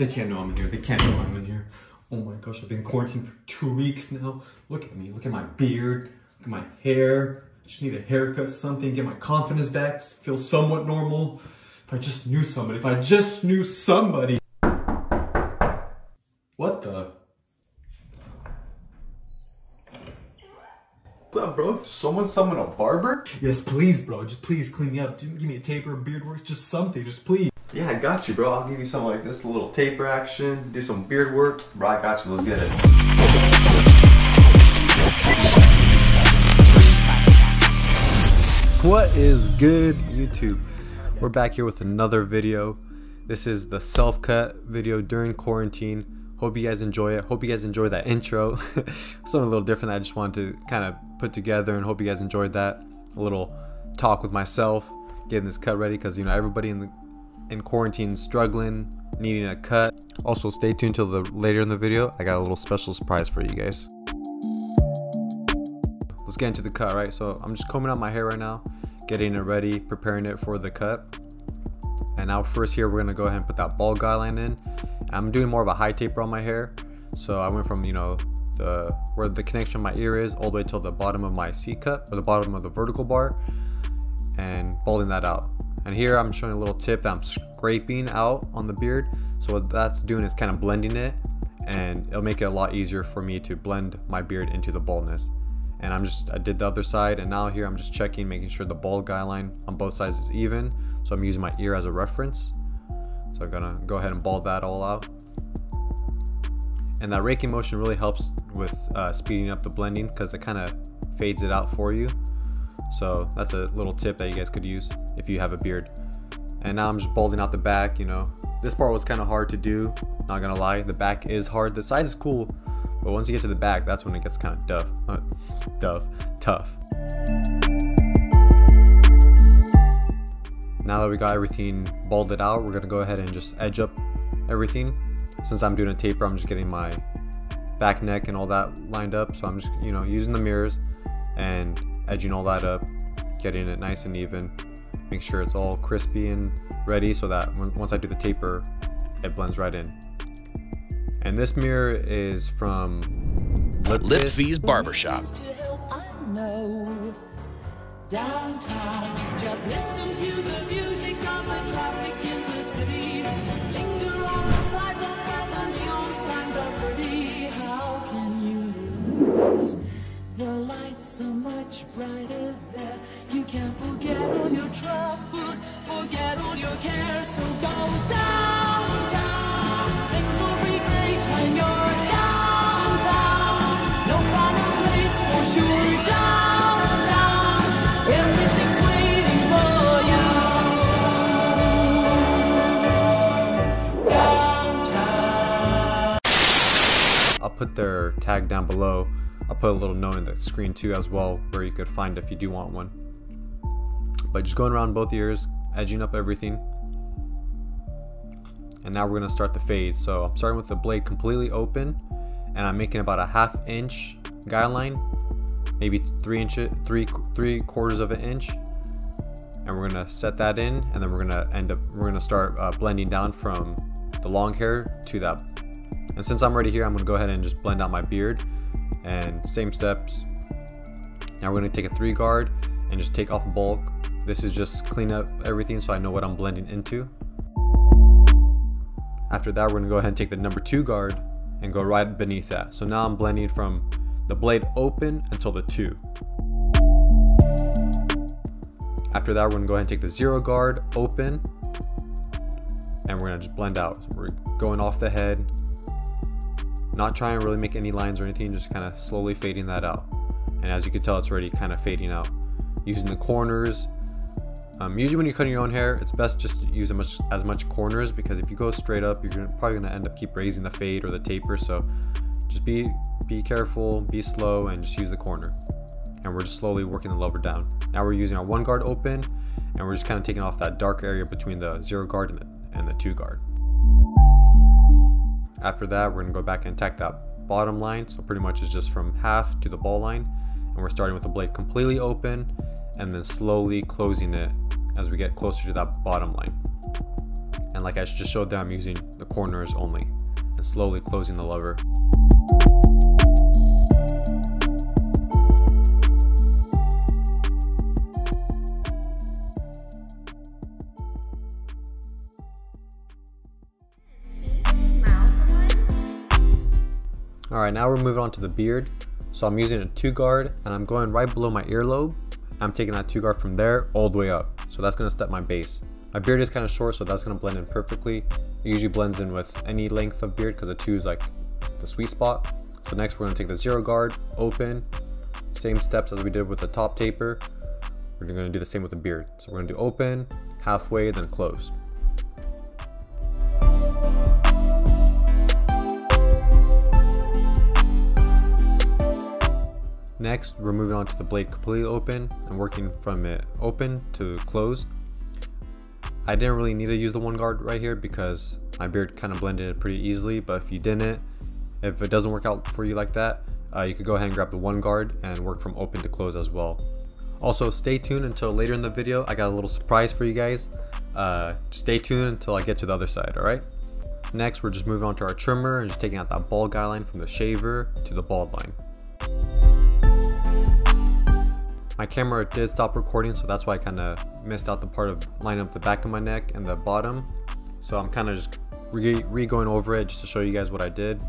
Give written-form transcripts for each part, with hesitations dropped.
They can't know I'm here. They can't know I'm in here. Oh my gosh, I've been quarantined for 2 weeks now. Look at me. Look at my beard. Look at my hair. I just need a haircut, something, get my confidence back, feel somewhat normal. If I just knew somebody. If I just knew somebody. What the? What's up, bro? Someone a barber? Yes, please, bro. Just please clean me up. Give me a taper, beard works, just something. Just please. Yeah, I got you, bro. I'll give you something like this, a little taper action, do some beard work. Bro, I got you. Let's get it. What is good, YouTube? We're back here with another video. This is the self-cut video during quarantine. Hope you guys enjoy it. Hope you guys enjoy that intro. Something a little different that I just wanted to kind of put together, and hope you guys enjoyed that. A little talk with myself, getting this cut ready, because you know everybody in quarantine struggling, needing a cut. Also, stay tuned till later in the video. I got a little special surprise for you guys. Let's get into the cut, right? So I'm just combing out my hair right now, getting it ready, preparing it for the cut. And now first here, we're gonna go ahead and put that ball guideline in. I'm doing more of a high taper on my hair. So I went from, you know, where the connection of my ear is all the way till the bottom of my C cut, or the bottom of the vertical bar, and balding that out. And here I'm showing a little tip that I'm scraping out on the beard. So what that's doing is kind of blending it, and it'll make it a lot easier for me to blend my beard into the baldness. And I did the other side, and now here I'm just checking, making sure the bald guideline on both sides is even. So I'm using my ear as a reference. So I'm gonna go ahead and bald that all out. And that raking motion really helps with speeding up the blending, because it kind of fades it out for you. So that's a little tip that you guys could use if you have a beard. And now I'm just balding out the back. You know, this part was kind of hard to do, not gonna lie. The back is hard. The sides is cool, but once you get to the back, that's when it gets kind of tough. Now that we got everything balded out, we're gonna go ahead and just edge up everything. Since I'm doing a taper, I'm just getting my back, neck, and all that lined up. So I'm just, you know, using the mirrors and edging all that up, getting it nice and even. Make sure it's all crispy and ready, so that once I do the taper, it blends right in. And this mirror is from Lipsy's Barbershop. Downtown, just listen to the music of the traffic in the city. Linger on the sidewalk where the neon signs are pretty. How can you lose? The lights are much brighter there. You can't forget all your troubles, forget all your cares. So go downtown. Things will be great when you're downtown. No finer place for sure. Downtown, everything's waiting for you. Downtown. I'll put their tag down below. I'll put a little note in the screen too as well, where you could find it if you do want one. But just going around both ears, edging up everything. And now we're gonna start the fade. So I'm starting with the blade completely open, and I'm making about a 1/2 inch guideline, maybe 3/4 of an inch. And we're gonna set that in, and then we're gonna start blending down from the long hair to that. And since I'm already here, I'm gonna go ahead and just blend out my beard. And same steps. Now we're going to take a 3 guard and just take off bulk. This is just clean up everything so I know what I'm blending into. After that, we're going to go ahead and take the number 2 guard and go right beneath that. So now I'm blending from the blade open until the 2. After that, we're going to go ahead and take the 0 guard open, and we're going to just blend out. So we're going off the head, not trying to really make any lines or anything, just kind of slowly fading that out. And as you can tell, it's already kind of fading out. Using the corners. Usually when you're cutting your own hair, it's best just to use as much corners, because if you go straight up, you're probably going to end up keep raising the fade or the taper. So just be careful, be slow, and just use the corner. And we're just slowly working the lever down. Now we're using our 1 guard open, and we're just kind of taking off that dark area between the 0 guard and the 2 guard. After that, we're gonna go back and tack that bottom line. So pretty much it's just from half to the ball line. And we're starting with the blade completely open, and then slowly closing it as we get closer to that bottom line. And like I just showed there, I'm using the corners only and slowly closing the lever. Alright, now we're moving on to the beard. So I'm using a 2 guard and I'm going right below my earlobe. I'm taking that 2 guard from there all the way up. So that's going to step my base. My beard is kind of short, so that's going to blend in perfectly. It usually blends in with any length of beard because a 2 is like the sweet spot. So next we're going to take the 0 guard, open, same steps as we did with the top taper. We're going to do the same with the beard. So we're going to do open, halfway, then closed. Next, we're moving on to the blade completely open and working from it open to closed. I didn't really need to use the 1 guard right here because my beard kind of blended in pretty easily, but if you didn't, if it doesn't work out for you like that, you could go ahead and grab the 1 guard and work from open to close as well. Also, stay tuned until later in the video. I got a little surprise for you guys. Stay tuned until I get to the other side, alright? Next, we're just moving on to our trimmer and just taking out that bald guy line from the shaver to the bald line. My camera did stop recording, so that's why I kind of missed out the part of lining up the back of my neck and the bottom. So I'm kind of just re-going over it just to show you guys what I did.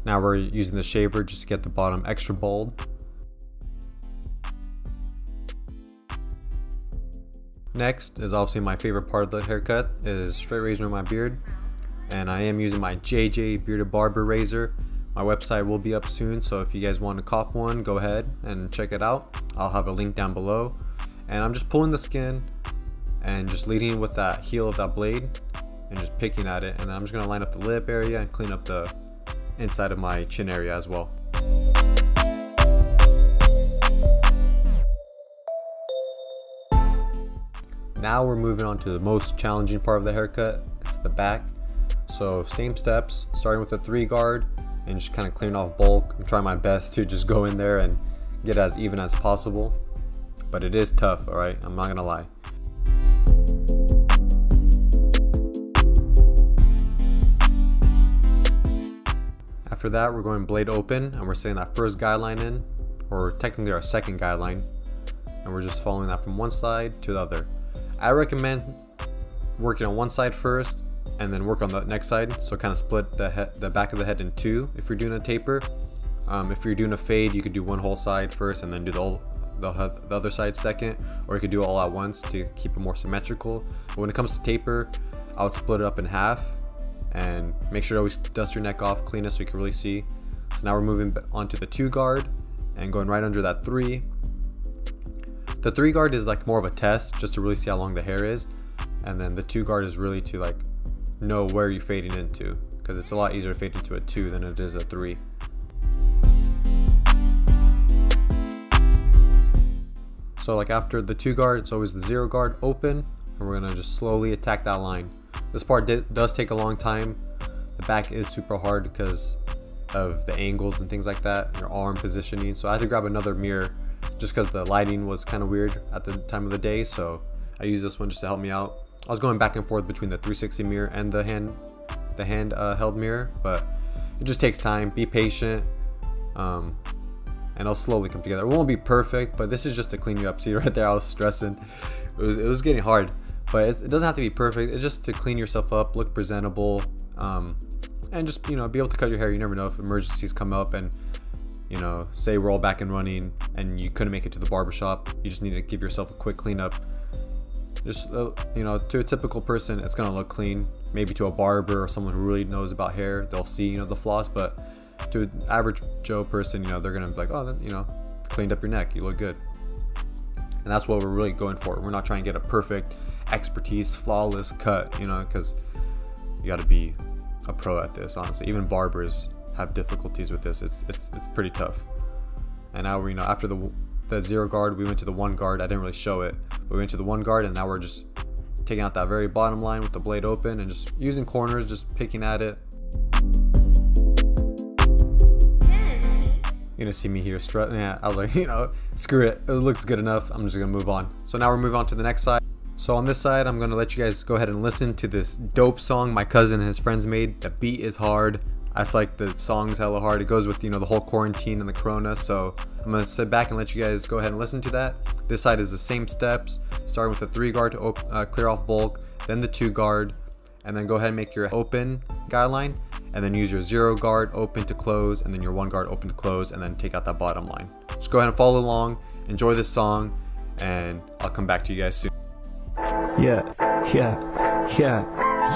Now we're using the shaver just to get the bottom extra bald. Next is obviously my favorite part of the haircut is straight razoring my beard. And I am using my JJay Bearded Barber razor. My website will be up soon, so if you guys want to cop one, go ahead and check it out. I'll have a link down below. And I'm just pulling the skin and just leading with that heel of that blade and just picking at it. And then I'm just going to line up the lip area and clean up the inside of my chin area as well. Now we're moving on to the most challenging part of the haircut. It's the back. So same steps, starting with the 3 guard and just kind of clearing off bulk. I'm trying my best to just go in there and get as even as possible, but it is tough, alright? I'm not gonna lie. After that, we're going blade open and we're setting that first guideline in, or technically our second guideline, and we're just following that from one side to the other. I recommend working on one side first and then work on the next side, so kind of split the back of the head in 2 if you're doing a taper. If you're doing a fade, you could do one whole side first and then do the other side second, or you could do it all at once to keep it more symmetrical. But when it comes to taper, I would split it up in half and make sure to always dust your neck off, clean it so you can really see. So now we're moving on to the 2 guard and going right under that 3. The 3 guard is like more of a test just to really see how long the hair is, and then the 2 guard is really to like know where you're fading into, because it's a lot easier to fade into a 2 than it is a 3. So like after the 2 guard, it's always the 0 guard open, and we're gonna just slowly attack that line. This part does take a long time. The back is super hard because of the angles and things like that, your arm positioning. So I had to grab another mirror just because the lighting was kind of weird at the time of the day, so I used this one just to help me out. I was going back and forth between the 360 mirror and the hand held mirror, but it just takes time. Be patient, and it'll slowly come together. It won't be perfect, but this is just to clean you up. See right there, I was stressing. It was getting hard, but it doesn't have to be perfect. It's just to clean yourself up, look presentable, and just, you know, be able to cut your hair. You never know if emergencies come up, and you know, say we're all back and running and you couldn't make it to the barbershop. You just need to give yourself a quick cleanup. Just you know, to a typical person, it's gonna look clean. Maybe to a barber or someone who really knows about hair, they'll see, you know, the flaws. But to an average Joe person, you know, they're gonna be like, oh, you know, cleaned up your neck, you look good. And that's what we're really going for. We're not trying to get a perfect, expertise, flawless cut, you know, because you got to be a pro at this. Honestly, even barbers have difficulties with this. It's pretty tough. And now we're, you know, after the 0 guard, we went to the 1 guard. I didn't really show it, but we went to the 1 guard, and now we're just taking out that very bottom line with the blade open and just using corners, just picking at it. You're gonna see me here strutting. Yeah, I was like, you know, screw it. It looks good enough. I'm just gonna move on. So now we're moving on to the next side. So on this side, I'm gonna let you guys go ahead and listen to this dope song my cousin and his friends made. The beat is hard. I feel like the song's hella hard. It goes with, you know, the whole quarantine and the corona. So I'm gonna sit back and let you guys go ahead and listen to that. This side is the same steps, starting with the 3 guard to clear off bulk, then the 2 guard, and then go ahead and make your open guideline, and then use your 0 guard open to close, and then your 1 guard open to close, and then take out that bottom line. Just go ahead and follow along, enjoy this song, and I'll come back to you guys soon.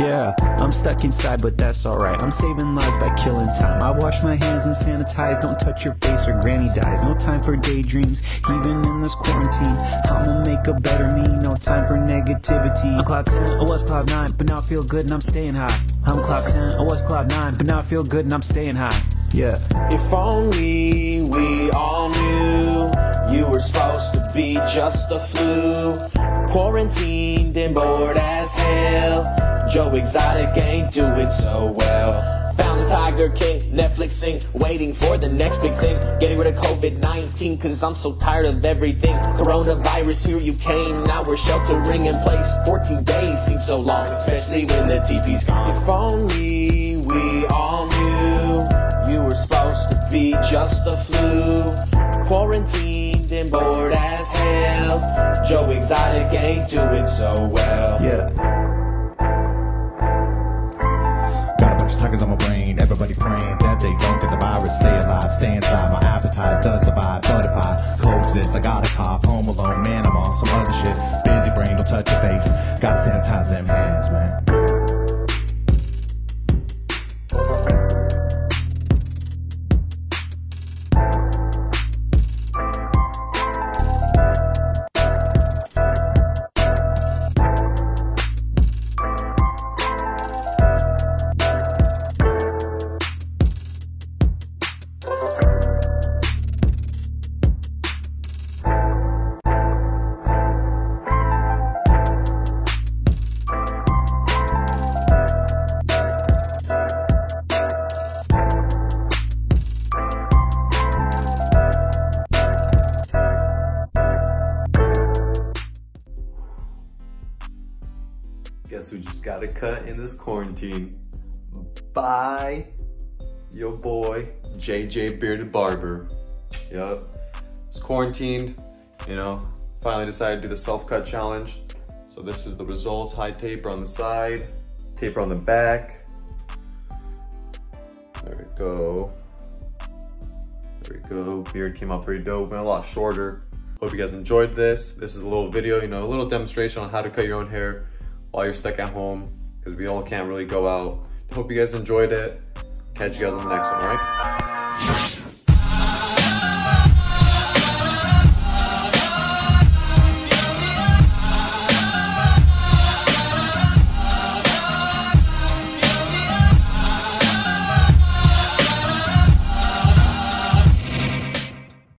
Yeah, I'm stuck inside, but that's alright. I'm saving lives by killing time. I wash my hands and sanitize. Don't touch your face or granny dies. No time for daydreams, even in this quarantine. I'ma make a better me, no time for negativity. I'm cloud 10, I was cloud 9, but now I feel good and I'm staying high. I'm cloud 10, I was cloud 9, but now I feel good and I'm staying high. Yeah. If only we all knew you were supposed to be just the flu. Quarantined and bored as hell. Joe Exotic ain't doing so well. Found the Tiger King, Netflixing, waiting for the next big thing. Getting rid of COVID-19, cause I'm so tired of everything. Coronavirus, here you came, now we're sheltering in place. 14 days seems so long, especially when the TP's gone. If only we all knew you were supposed to be just the flu. Quarantined and bored as hell. Joe Exotic ain't doing so well. Yeah. Got a bunch of tigers on my brain, everybody praying that they don't get the virus. Stay alive, stay inside, my appetite does survive. But if I coexist, I gotta cough, home alone, man, I'm on some other shit. Busy brain, don't touch your face, gotta sanitize them hands, man. Guess who just got a cut in this quarantine? By your boy, JJay Bearded Barber. Yup. It's quarantined, you know, finally decided to do the self-cut challenge. So this is the results. High taper on the side, taper on the back. There we go. There we go. Beard came out pretty dope, went a lot shorter. Hope you guys enjoyed this. This is a little video, you know, a little demonstration on how to cut your own hair while you're stuck at home, because we all can't really go out. Hope you guys enjoyed it. Catch you guys on the next one, all right?